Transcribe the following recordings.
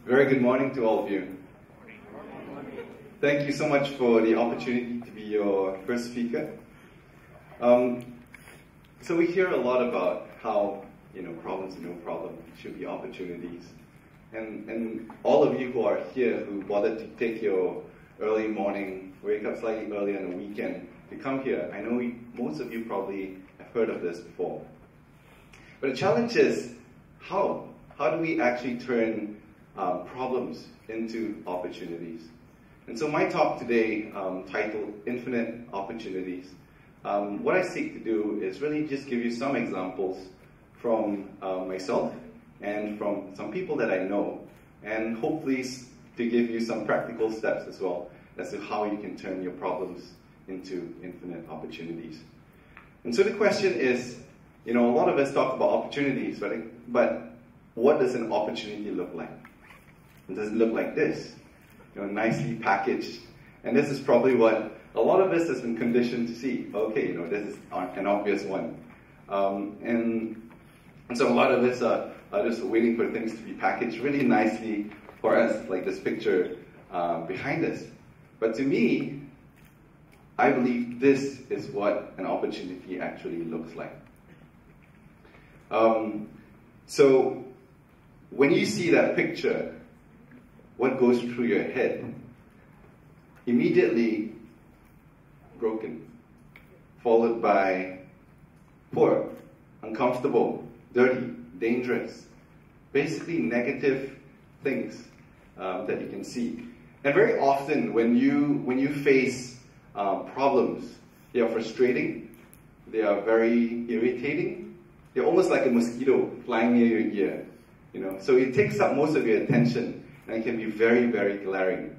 Very good morning to all of you. Thank you so much for the opportunity to be your first speaker. So we hear a lot about how, problems are no problem, should be opportunities. And all of you who are here who bothered to take your early morning, wake up slightly early on a weekend to come here, I know most of you probably have heard of this before. But the challenge is, how? How do we actually turn problems into opportunities? And so my talk today, titled Infinite Opportunities, what I seek to do is really just give you some examples from myself and from some people that I know, and hopefully to give you some practical steps as well as to how you can turn your problems into infinite opportunities. And so the question is, a lot of us talk about opportunities, but what does an opportunity look like? Does it look like this? Nicely packaged. And this is probably what a lot of us has been conditioned to see. Okay, this is an obvious one. And so a lot of us are just waiting for things to be packaged really nicely for us, like this picture behind us. But to me, I believe this is what an opportunity actually looks like. So when you see that picture, what goes through your head? Immediately, broken, followed by poor, uncomfortable, dirty, dangerous, basically negative things that you can see. And very often when you face problems, they are frustrating, they are very irritating, they're almost like a mosquito flying near your ear. So it takes up most of your attention, and it can be very, very glaring.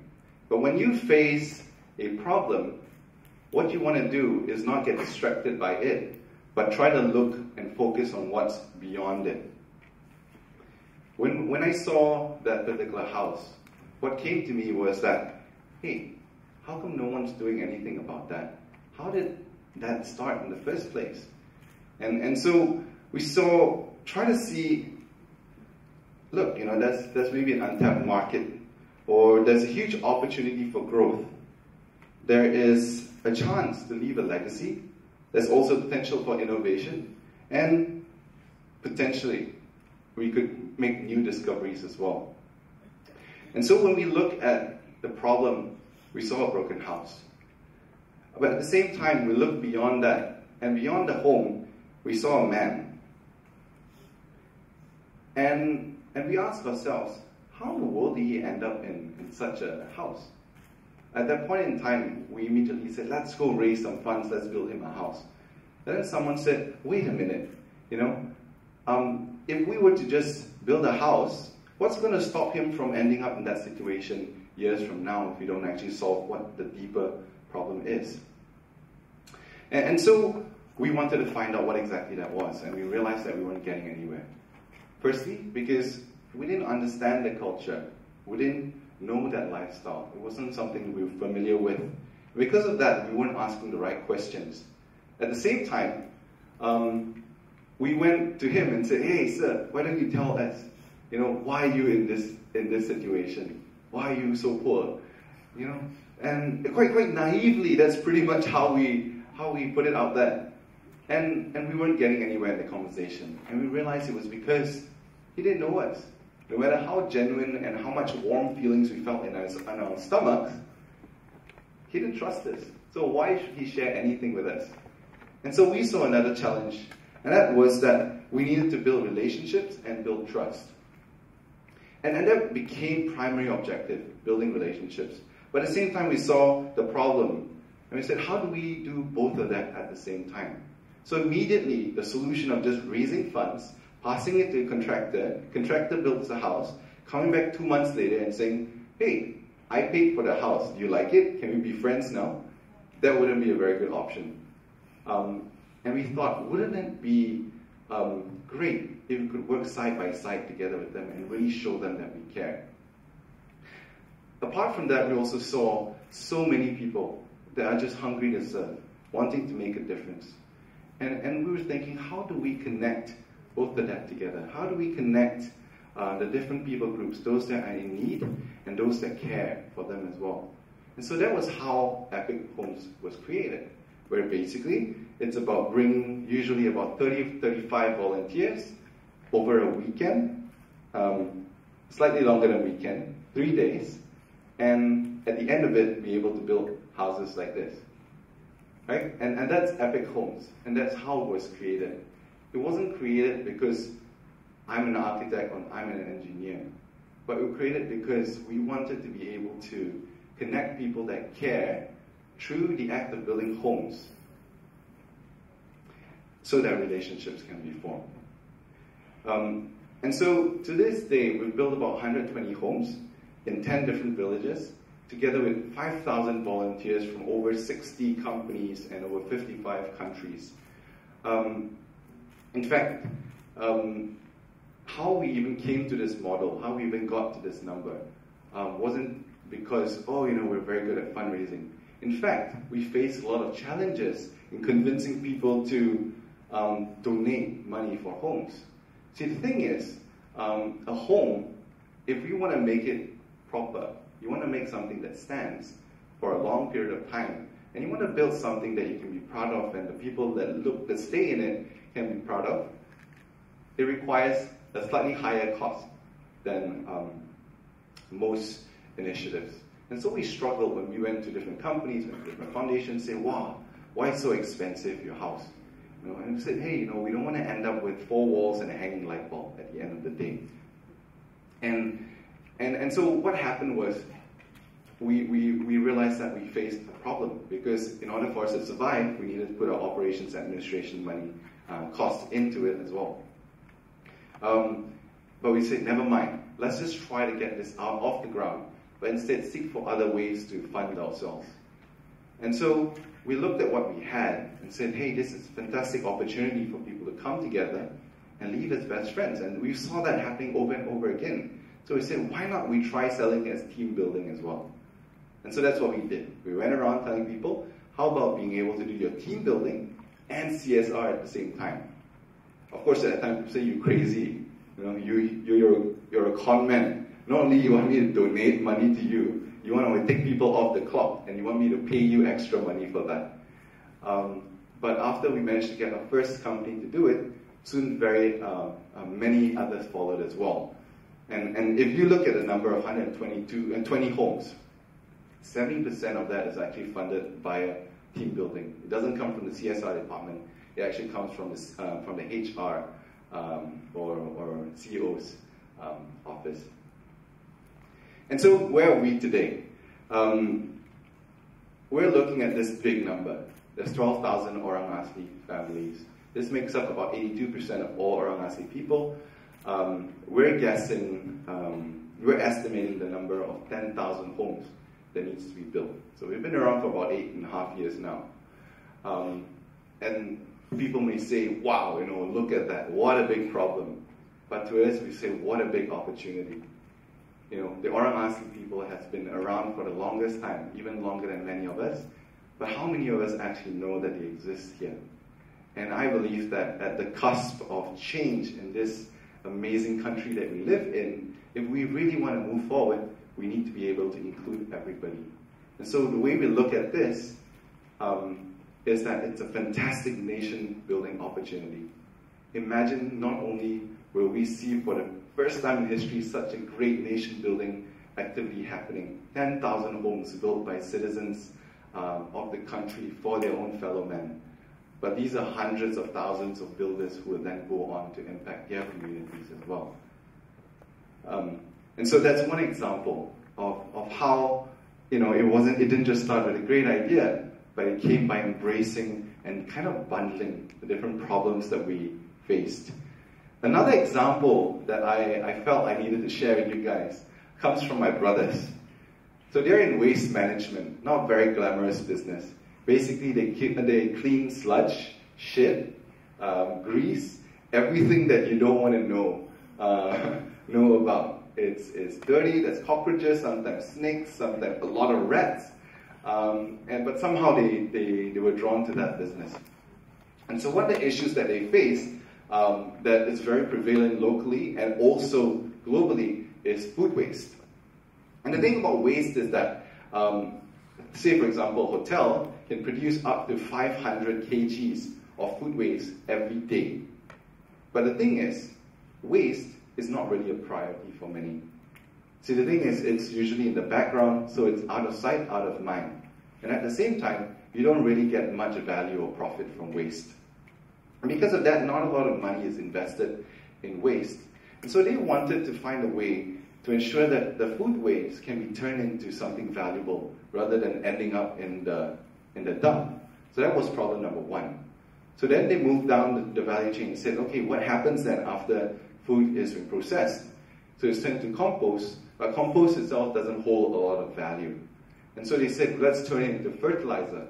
But when you face a problem, what you want to do is not get distracted by it, but try to look and focus on what's beyond it. When I saw that particular house, what came to me was that, hey, how come no one's doing anything about that? How did that start in the first place? And so we try to see, look, there's maybe an untapped market, or there's a huge opportunity for growth. There is a chance to leave a legacy. There's also potential for innovation, and potentially we could make new discoveries as well. And so when we look at the problem, we saw a broken house. But at the same time, we look beyond that, and beyond the home, we saw a man. And we asked ourselves, how in the world did he end up in such a house? At that point in time, we immediately said, let's go raise some funds, let's build him a house. And then someone said, wait a minute, if we were to just build a house, what's going to stop him from ending up in that situation years from now if we don't actually solve what the deeper problem is? And so we wanted to find out what exactly that was, and we realized that we weren't getting anywhere. Firstly, because we didn't understand the culture. We didn't know that lifestyle. It wasn't something we were familiar with. Because of that, we weren't asking the right questions. At the same time, we went to him and said, hey, sir, why don't you tell us, why are you in this situation? Why are you so poor? And quite naively, that's pretty much how we put it out there. And we weren't getting anywhere in the conversation. And we realized it was because he didn't know us. No matter how genuine and how much warm feelings we felt in our stomachs, he didn't trust us. So why should he share anything with us? And so we saw another challenge, and that was that we needed to build relationships and build trust. And that became primary objective, building relationships. But at the same time, we saw the problem, and we said, how do we do both of that at the same time? So immediately, the solution of just raising funds, passing it to a contractor builds the house, coming back 2 months later and saying, hey, I paid for the house, do you like it? Can we be friends now? That wouldn't be a very good option. And we thought, wouldn't it be great if we could work side by side together with them and really show them that we care? Apart from that, we also saw so many people that are just hungry to serve, wanting to make a difference. And we were thinking, how do we connect both of that together? How do we connect the different people groups, those that are in need and those that care for them as well. And so that was how Epic Homes was created, where basically it's about bringing usually about 30-35 volunteers over a weekend, slightly longer than a weekend, 3 days, and at the end of it, be able to build houses like this. Right? And that's Epic Homes, and that's how it was created. It wasn't created because I'm an architect or I'm an engineer, but it was created because we wanted to be able to connect people that care through the act of building homes so that relationships can be formed. And so to this day, we've built about 120 homes in 10 different villages, together with 5,000 volunteers from over 60 companies and over 55 countries. In fact, how we even came to this model, how we even got to this number, wasn't because, oh, you know, we're very good at fundraising. In fact, we faced a lot of challenges in convincing people to donate money for homes. See, the thing is, a home, if you want to make it proper, you want to make something that stands for a long period of time, and you want to build something that you can be proud of and the people that stay in it can be proud of, it requires a slightly higher cost than most initiatives. And so we struggled when we went to different companies and different foundations, say, wow, why so expensive, your house? You know, and we said, hey, you know, we don't want to end up with 4 walls and a hanging light bulb at the end of the day. And so what happened was we realized that we faced a problem, because in order for us to survive, we needed to put our operations administration money cost into it as well. But we said, never mind, let's just try to get this out off the ground, but instead seek for other ways to fund ourselves. And so we looked at what we had and said, hey, this is a fantastic opportunity for people to come together and live as best friends. And we saw that happening over and over again. So we said, why not we try selling as team building as well? And so that's what we did. We went around telling people, how about being able to do your team building and CSR at the same time? Of course, at that time, people say, you're crazy. You know, you're a con man. Not only you want me to donate money to you, you want to take people off the clock, and you want me to pay you extra money for that. But after we managed to get our first company to do it, soon many others followed as well. And if you look at the number of 120 homes, 70% of that is actually funded via team building. It doesn't come from the CSR department. It actually comes from the HR or CEO's office. And so where are we today? We're looking at this big number. There's 12,000 Orang Asli families. This makes up about 82% of all Orang Asli people. We're estimating the number of 10,000 homes that needs to be built. So we've been around for about 8.5 years now. And people may say, wow, you know, look at that, what a big problem. But to us, we say, what a big opportunity. You know, the Orang Asli people has been around for the longest time, even longer than many of us. But how many of us actually know that they exist here? And I believe that at the cusp of change in this amazing country that we live in, if we really want to move forward, we need to be able to include everybody. And so the way we look at this is that it's a fantastic nation-building opportunity. Imagine not only will we see for the first time in history such a great nation-building activity happening, 10,000 homes built by citizens of the country for their own fellow men. But these are hundreds of thousands of builders who will then go on to impact their communities as well. And so that's one example of how, you know, it didn't just start with a great idea, but it came by embracing and kind of bundling the different problems that we faced. Another example that I felt I needed to share with you guys comes from my brothers. So they're in waste management, not very glamorous business. Basically, they clean sludge, shit, grease, everything that you don't want to know about. It's dirty, there's cockroaches, sometimes snakes, sometimes a lot of rats. But somehow they were drawn to that business. And so one of the issues that they faced that is very prevalent locally and also globally is food waste. And the thing about waste is that, say for example, a hotel can produce up to 500 kgs of food waste every day. But the thing is, waste is not really a priority for many. See, the thing is, it's usually in the background, so it's out of sight, out of mind. And at the same time, you don't really get much value or profit from waste. And because of that, not a lot of money is invested in waste. And so they wanted to find a way to ensure that the food waste can be turned into something valuable rather than ending up in the dump. So that was problem number one. So then they moved down the value chain and said, okay, what happens then after food is processed? So it's turned to compost, but compost itself doesn't hold a lot of value. And so they said, let's turn it into fertilizer.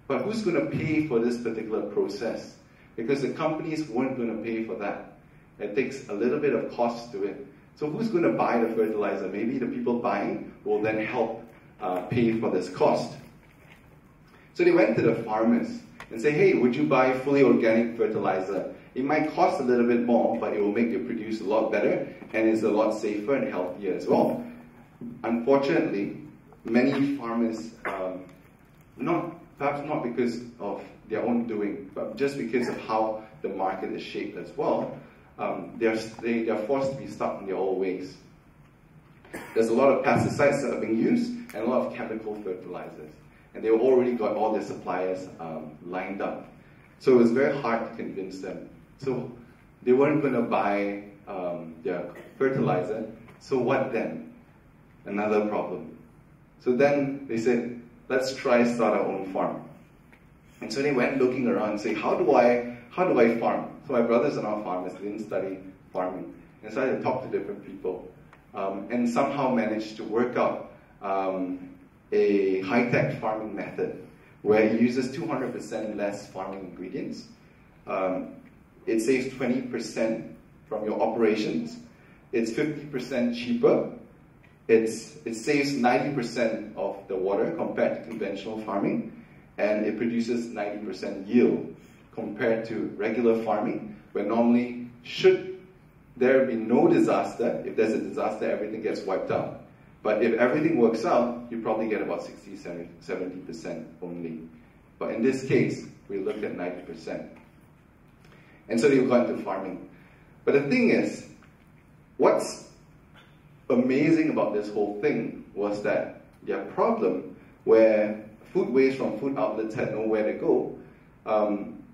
But who's going to pay for this particular process? Because the companies weren't going to pay for that. It takes a little bit of cost to it. So who's going to buy the fertilizer? Maybe the people buying will then help pay for this cost. So they went to the farmers and say, hey, would you buy fully organic fertilizer? It might cost a little bit more, but it will make you produce a lot better, and it's a lot safer and healthier as well. Unfortunately, many farmers, perhaps not because of their own doing, but just because of how the market is shaped as well, they are forced to be stuck in their old ways. There's a lot of pesticides that are being used and a lot of chemical fertilizers. And they've already got all their suppliers lined up. So it was very hard to convince them. So they weren't going to buy their fertilizer. So what then? Another problem. So then they said, let's try start our own farm. And so they went looking around and say, how do I farm? So my brothers are not farmers, they didn't study farming. And so I had to talk to different people. And somehow managed to work out a high-tech farming method where it uses 200% less farming ingredients. It saves 20% from your operations. It's 50% cheaper. It saves 90% of the water compared to conventional farming. And it produces 90% yield compared to regular farming, where normally, should there be no disaster, if there's a disaster, everything gets wiped out. But if everything works out, you probably get about 60, 70% only. But in this case, we looked at 90%. And so they got into farming. But the thing is, what's amazing about this whole thing was that their problem, where food waste from food outlets had nowhere to go,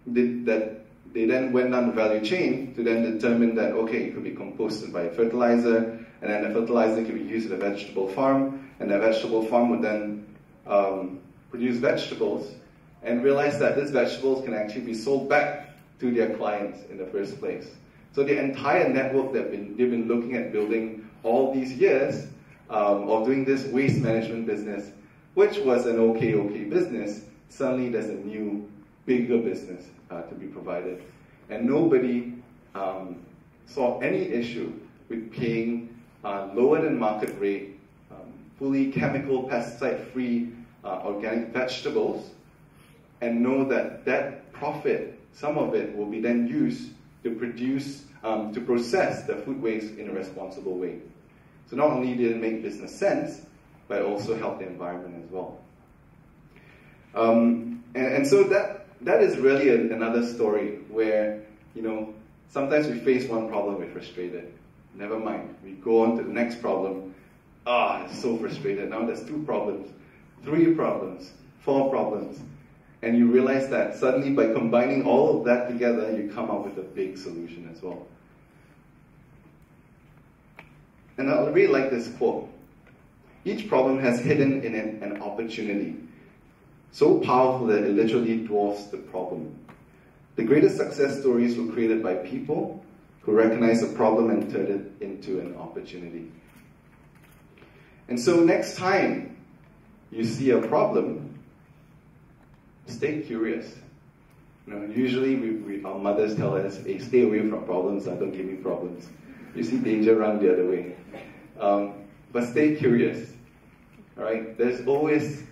they then went down the value chain to then determine that, okay, it could be composted by a fertilizer, and then the fertilizer could be used at a vegetable farm, and the vegetable farm would then produce vegetables, and realize that these vegetables can actually be sold back to their clients in the first place. So the entire network that they've been looking at building all these years of doing this waste management business, which was an okay business, suddenly there's a new, bigger business to be provided. And nobody saw any issue with paying lower than market rate, fully chemical, pesticide-free organic vegetables, and know that that profit, some of it, will be then used to produce, to process the food waste in a responsible way. So not only did it make business sense, but it also helped the environment as well. And so that is really another story where, sometimes we face one problem, we're frustrated. Never mind, we go on to the next problem. It's so frustrated. Now there's 2 problems, 3 problems, 4 problems. And you realize that suddenly by combining all of that together, you come up with a big solution as well. And I really like this quote. Each problem has hidden in it an opportunity, so powerful that it literally dwarfs the problem. The greatest success stories were created by people who recognized a problem and turned it into an opportunity. And so next time you see a problem, stay curious. Usually our mothers tell us, hey, stay away from problems, don't give me problems. You see danger, run the other way. But stay curious. All right? There's always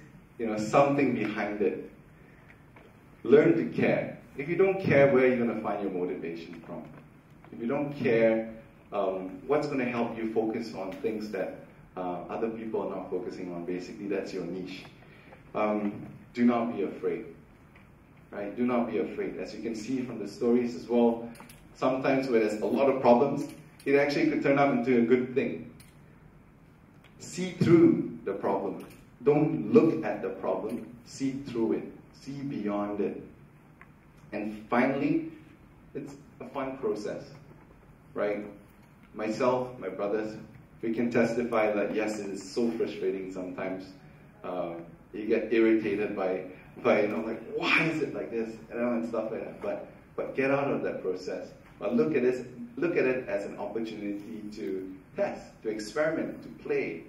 something behind it. Learn to care. if you don't care where you're going to find your motivation from, if you don't care what's going to help you focus on things that other people are not focusing on, basically that's your niche, do not be afraid. Right? Do not be afraid. As you can see from the stories as well, sometimes where there's a lot of problems, it actually could turn out into a good thing. See through the problem. Don't look at the problem. See through it. See beyond it. And finally, it's a fun process, right? Myself, my brothers, we can testify that yes, it is so frustrating sometimes. You get irritated by like, why is it like this, and stuff like that. But get out of that process. But look at it as an opportunity to test, to experiment, to play,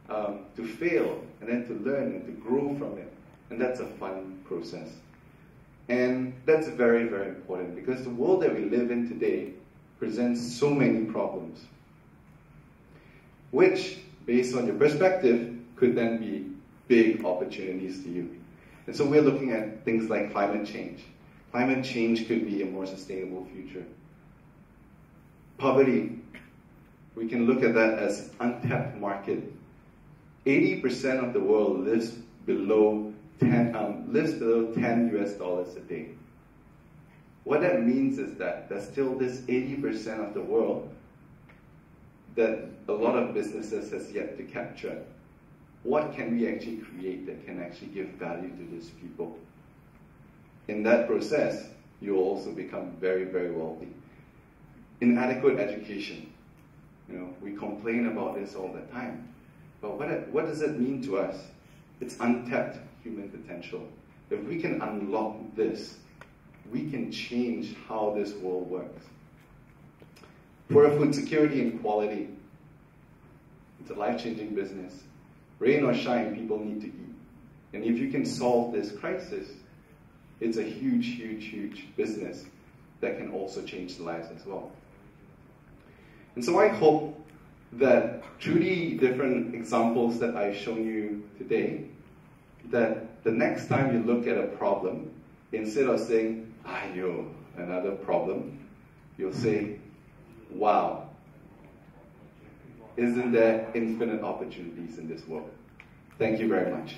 to fail, and then to learn and to grow from it. And that's a fun process. And that's very, very important because the world that we live in today presents so many problems, which, based on your perspective, could then be big opportunities to you. And so we're looking at things like climate change. Climate change could be a more sustainable future. Poverty, we can look at that as untapped market. 80% of the world lives below 10 US dollars a day. What that means is that there's still this 80% of the world that a lot of businesses has yet to capture. What can we actually create that can actually give value to these people? In that process, you will also become very, very wealthy. Inadequate education. We complain about this all the time. But what does it mean to us? It's untapped human potential. If we can unlock this, we can change how this world works. Poor food security and quality. It's a life-changing business. Rain or shine, people need to eat. And if you can solve this crisis, it's a huge, huge, huge business that can also change lives as well. And so I hope that through the different examples that I've shown you today, that the next time you look at a problem, instead of saying, another problem, you'll say, wow, isn't there infinite opportunities in this world? Thank you very much.